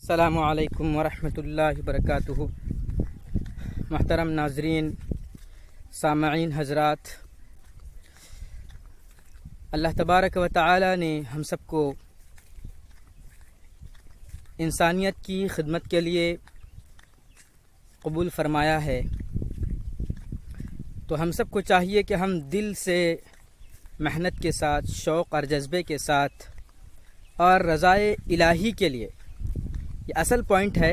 السلام علیکم ورحمۃ اللہ وبرکاتہ۔ محترم ناظرین، سامعین حضرات، اللہ تبارک و تعالی نے ہم سب کو انسانیت کی خدمت کے لیے قبول فرمایا ہے، تو ہم سب کو چاہیے کہ ہم دل سے محنت کے ساتھ، شوق اور جذبے کے ساتھ اور رضائے الہی کے لیے، یہ اصل پوائنٹ ہے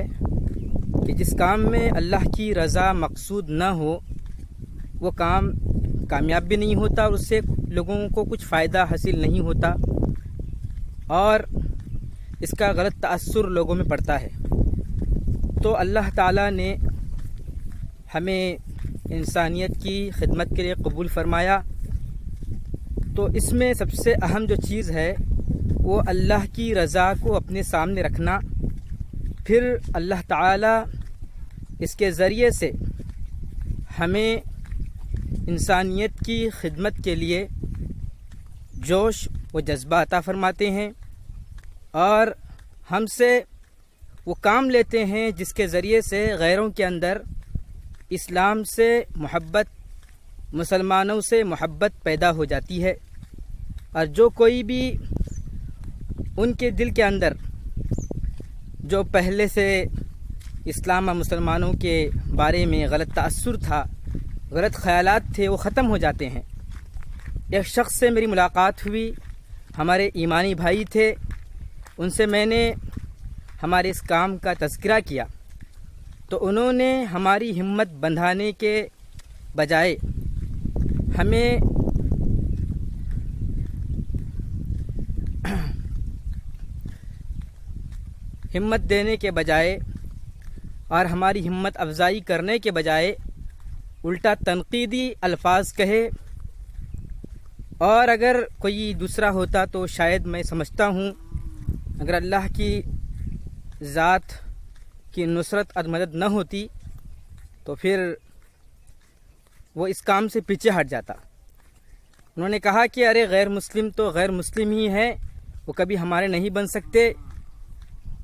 کہ جس کام میں اللہ کی رضا مقصود نہ ہو وہ کام کامیاب بھی نہیں ہوتا اور اس سے لوگوں کو کچھ فائدہ حاصل نہیں ہوتا اور اس کا غلط تأثر لوگوں میں پڑتا ہے۔ تو اللہ تعالیٰ نے ہمیں انسانیت کی خدمت کے لیے قبول فرمایا، تو اس میں سب سے اہم جو چیز ہے وہ اللہ کی رضا کو اپنے سامنے رکھنا، پھر اللہ تعالیٰ اس کے ذریعے سے ہمیں انسانیت کی خدمت کے لیے جوش و جذبہ عطا فرماتے ہیں اور ہم سے وہ کام لیتے ہیں جس کے ذریعے سے غیروں کے اندر اسلام سے محبت، مسلمانوں سے محبت پیدا ہو جاتی ہے، اور جو کوئی بھی ان کے دل کے اندر جو پہلے سے اسلام اور مسلمانوں کے بارے میں غلط تأثر تھا، غلط خیالات تھے، وہ ختم ہو جاتے ہیں۔ ایک شخص سے میری ملاقات ہوئی، ہمارے ایمانی بھائی تھے، ان سے میں نے ہمارے اس کام کا تذکرہ کیا، تو انہوں نے ہماری ہمت بندھانے کے بجائے ہمیں ہمت دینے کے بجائے اور ہماری ہمت افزائی کرنے کے بجائے الٹا تنقیدی الفاظ کہے، اور اگر کوئی دوسرا ہوتا تو شاید میں سمجھتا ہوں اگر اللہ کی ذات کی نصرت اور مدد نہ ہوتی تو پھر وہ اس کام سے پیچھے ہٹ جاتا۔ انہوں نے کہا کہ ارے غیر مسلم تو غیر مسلم ہی ہیں، وہ کبھی ہمارے نہیں بن سکتے،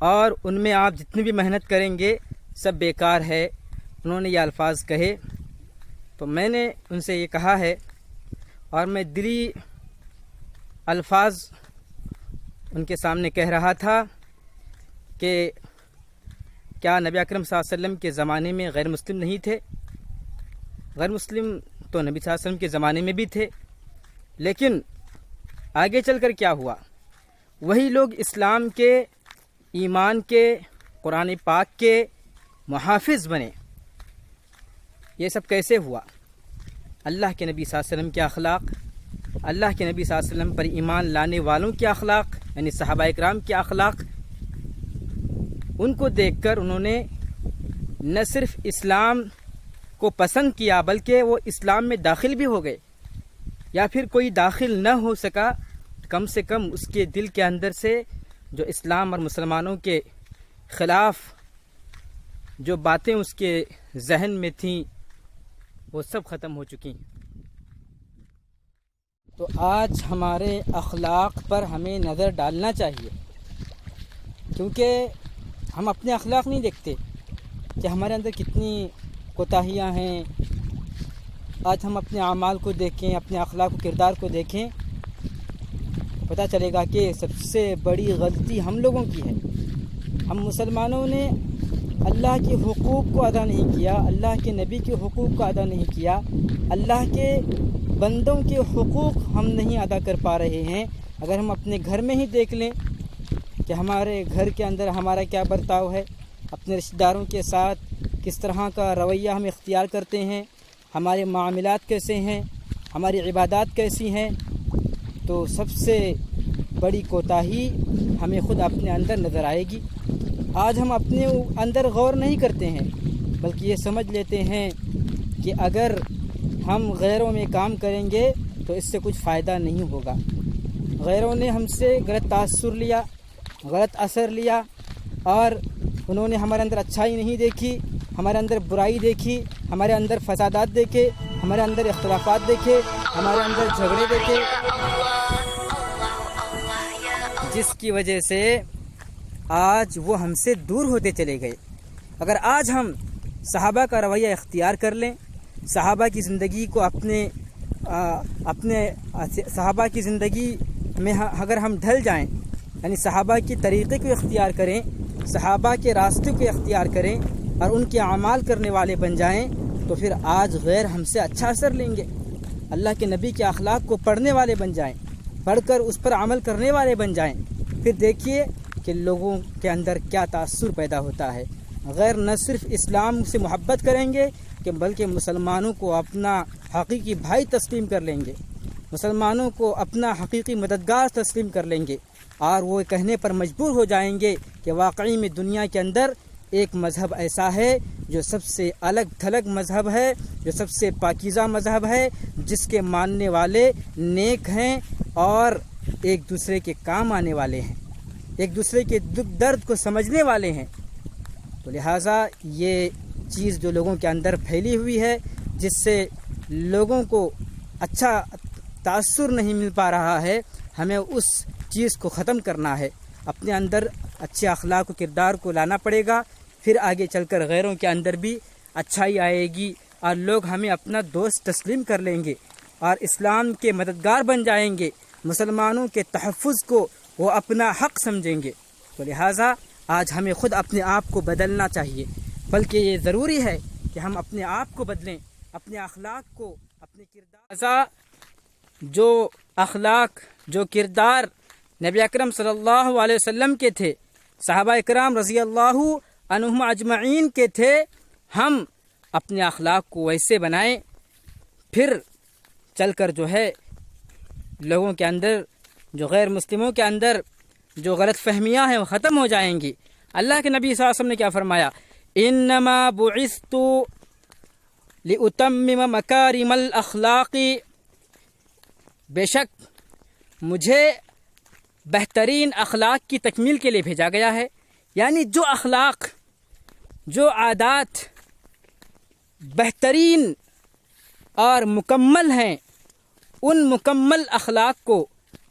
اور ان میں آپ جتنی بھی محنت کریں گے سب بیکار ہے۔ انہوں نے یہ الفاظ کہے، تو میں نے ان سے یہ کہا ہے اور میں دلی الفاظ ان کے سامنے کہہ رہا تھا کہ کیا نبی اکرم صلی اللہ علیہ وسلم کے زمانے میں غیر مسلم نہیں تھے؟ غیر مسلم تو نبی صلی اللہ علیہ وسلم کے زمانے میں بھی تھے، لیکن آگے چل کر کیا ہوا؟ وہی لوگ اسلام کے، ایمان کے، قرآن پاک کے محافظ بنے۔ یہ سب کیسے ہوا؟ اللہ کے نبی صلی اللہ علیہ وسلم کے اخلاق، اللہ کے نبی صلی اللہ علیہ وسلم پر ایمان لانے والوں کے اخلاق، یعنی صحابہ اکرام کے اخلاق، ان کو دیکھ کر انہوں نے نہ صرف اسلام کو پسند کیا بلکہ وہ اسلام میں داخل بھی ہو گئے، یا پھر کوئی داخل نہ ہو سکا، کم سے کم اس کے دل کے اندر سے جو اسلام اور مسلمانوں کے خلاف جو باتیں اس کے ذہن میں تھیں وہ سب ختم ہو چکی ہیں۔ تو آج ہمارے اخلاق پر ہمیں نظر ڈالنا چاہیے، کیونکہ ہم اپنے اخلاق نہیں دیکھتے کہ ہمارے اندر کتنی کوتاہیاں ہیں۔ آج ہم اپنے اعمال کو دیکھیں، اپنے اخلاق و کردار کو دیکھیں، پتہ چلے گا کہ سب سے بڑی غلطی ہم لوگوں کی ہے۔ ہم مسلمانوں نے اللہ کے حقوق کو ادا نہیں کیا، اللہ کے نبی کے حقوق کو ادا نہیں کیا، اللہ کے بندوں کے حقوق ہم نہیں ادا کر پا رہے ہیں۔ اگر ہم اپنے گھر میں ہی دیکھ لیں کہ ہمارے گھر کے اندر ہمارا کیا برتاؤ ہے، اپنے رشتہ داروں کے ساتھ کس طرح کا رویہ ہم اختیار کرتے ہیں، ہمارے معاملات کیسے ہیں، ہماری عبادات کیسی ہیں، تو سب سے بڑی کوتاہی ہمیں خود اپنے اندر نظر آئے گی۔ آج ہم اپنے اندر غور نہیں کرتے ہیں، بلکہ یہ سمجھ لیتے ہیں کہ اگر ہم غیروں میں کام کریں گے تو اس سے کچھ فائدہ نہیں ہوگا۔ غیروں نے ہم سے غلط تاثر لیا، غلط اثر لیا، اور انہوں نے ہمارے اندر اچھائی نہیں دیکھی، ہمارے اندر برائی دیکھی، ہمارے اندر فسادات دیکھے، ہمارے اندر اختلافات دیکھے، ہمارے اندر جھگڑے دیکھے، جس کی وجہ سے آج وہ ہم سے دور ہوتے چلے گئے۔ اگر آج ہم صحابہ کا رویہ اختیار کر لیں، صحابہ کی زندگی کو اپنے صحابہ کی زندگی میں اگر ہم ڈھل جائیں، یعنی صحابہ کی طریقے کو اختیار کریں، صحابہ کے راستے کو اختیار کریں اور ان کے اعمال کرنے والے بن جائیں، تو پھر آج غیر ہم سے اچھا اثر لیں گے۔ اللہ کے نبی کے اخلاق کو پڑھنے والے بن جائیں، پڑھ کر اس پر عمل کرنے والے بن جائیں، پھر دیکھیے کہ لوگوں کے اندر کیا تاثر پیدا ہوتا ہے۔ غیر نہ صرف اسلام سے محبت کریں گے کہ بلکہ مسلمانوں کو اپنا حقیقی بھائی تسلیم کر لیں گے، مسلمانوں کو اپنا حقیقی مددگار تسلیم کر لیں گے، اور وہ کہنے پر مجبور ہو جائیں گے کہ واقعی میں دنیا کے اندر ایک مذہب ایسا ہے جو سب سے الگ تھلگ مذہب ہے، جو سب سے پاکیزہ مذہب ہے، جس کے ماننے والے نیک ہیں اور ایک دوسرے کے کام آنے والے ہیں، ایک دوسرے کے دکھ درد کو سمجھنے والے ہیں۔ تو لہٰذا یہ چیز جو لوگوں کے اندر پھیلی ہوئی ہے، جس سے لوگوں کو اچھا تاثر نہیں مل پا رہا ہے، ہمیں اس چیز کو ختم کرنا ہے، اپنے اندر اچھے اخلاق و کردار کو لانا پڑے گا، پھر آگے چل کر غیروں کے اندر بھی اچھائی آئے گی اور لوگ ہمیں اپنا دوست تسلیم کر لیں گے اور اسلام کے مددگار بن جائیں گے، مسلمانوں کے تحفظ کو وہ اپنا حق سمجھیں گے۔ تو لہٰذا آج ہمیں خود اپنے آپ کو بدلنا چاہیے، بلکہ یہ ضروری ہے کہ ہم اپنے آپ کو بدلیں، اپنے اخلاق کو، اپنے کردار، جو اخلاق جو کردار نبی اکرم صلی اللہ علیہ وسلم کے تھے، صحابہ اکرام رضی اللہ عنہم اجمعین کے تھے، ہم اپنے اخلاق کو ویسے بنائیں، پھر چل کر جو ہے لوگوں کے اندر، جو غیر مسلموں کے اندر جو غلط فہمیاں ہیں وہ ختم ہو جائیں گی۔ اللہ کے نبی صلی اللہ علیہ وسلم نے کیا فرمایا؟ انما بعثت لأتمم مکارم الاخلاق، بے شک مجھے بہترین اخلاق کی تکمیل کے لیے بھیجا گیا ہے، یعنی جو اخلاق، جو عادات بہترین اور مکمل ہیں، ان مکمل اخلاق کو،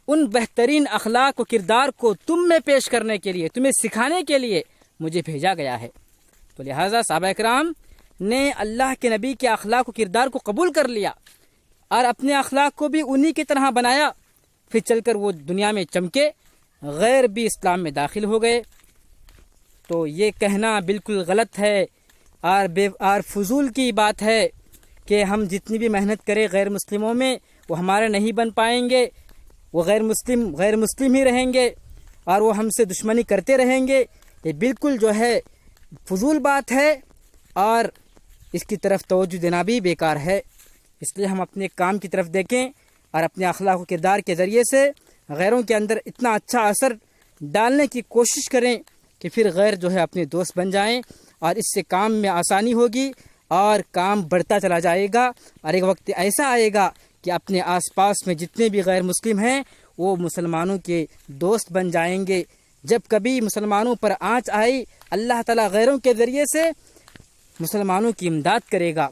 ان بہترین اخلاق و کردار کو تم میں پیش کرنے کے لیے، تمہیں سکھانے کے لیے مجھے بھیجا گیا ہے۔ تو لہٰذا صحابہ اکرام نے اللہ کے نبی کے اخلاق و کردار کو قبول کر لیا اور اپنے اخلاق کو بھی انہی کی طرح بنایا، پھر چل کر وہ دنیا میں چمکے، غیر بھی اسلام میں داخل ہو گئے۔ تو یہ کہنا بالکل غلط ہے اور فضول کی بات ہے کہ ہم جتنی بھی محنت کریں غیر مسلموں میں وہ ہمارے نہیں بن پائیں گے، وہ غیر مسلم ہی رہیں گے اور وہ ہم سے دشمنی کرتے رہیں گے۔ یہ بالکل جو ہے فضول بات ہے اور اس کی طرف توجہ دینا بھی بیکار ہے۔ اس لیے ہم اپنے کام کی طرف دیکھیں اور اپنے اخلاق و کردار کے ذریعے سے غیروں کے اندر اتنا اچھا اثر ڈالنے کی کوشش کریں کہ پھر غیر جو ہے اپنے دوست بن جائیں، اور اس سے کام میں آسانی ہوگی اور کام بڑھتا چلا جائے گا، اور ایک وقت ایسا آئے گا کہ اپنے آس پاس میں جتنے بھی غیر مسلم ہیں وہ مسلمانوں کے دوست بن جائیں گے۔ جب کبھی مسلمانوں پر آنچ آئی، اللہ تعالیٰ غیروں کے ذریعے سے مسلمانوں کی امداد کرے گا۔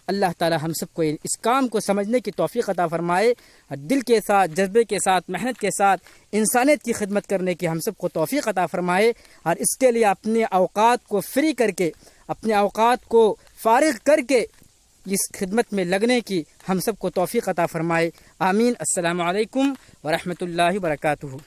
اللہ تعالیٰ ہم سب کو اس کام کو سمجھنے کی توفیق عطا فرمائے، اور دل کے ساتھ، جذبے کے ساتھ، محنت کے ساتھ انسانیت کی خدمت کرنے کی ہم سب کو توفیق عطا فرمائے، اور اس کے لیے اپنے اوقات کو فری کر کے، اپنے اوقات کو فارغ کر کے اس خدمت میں لگنے کی ہم سب کو توفیق عطا فرمائے۔ آمین۔ السلام علیکم ورحمۃ اللہ وبرکاتہ۔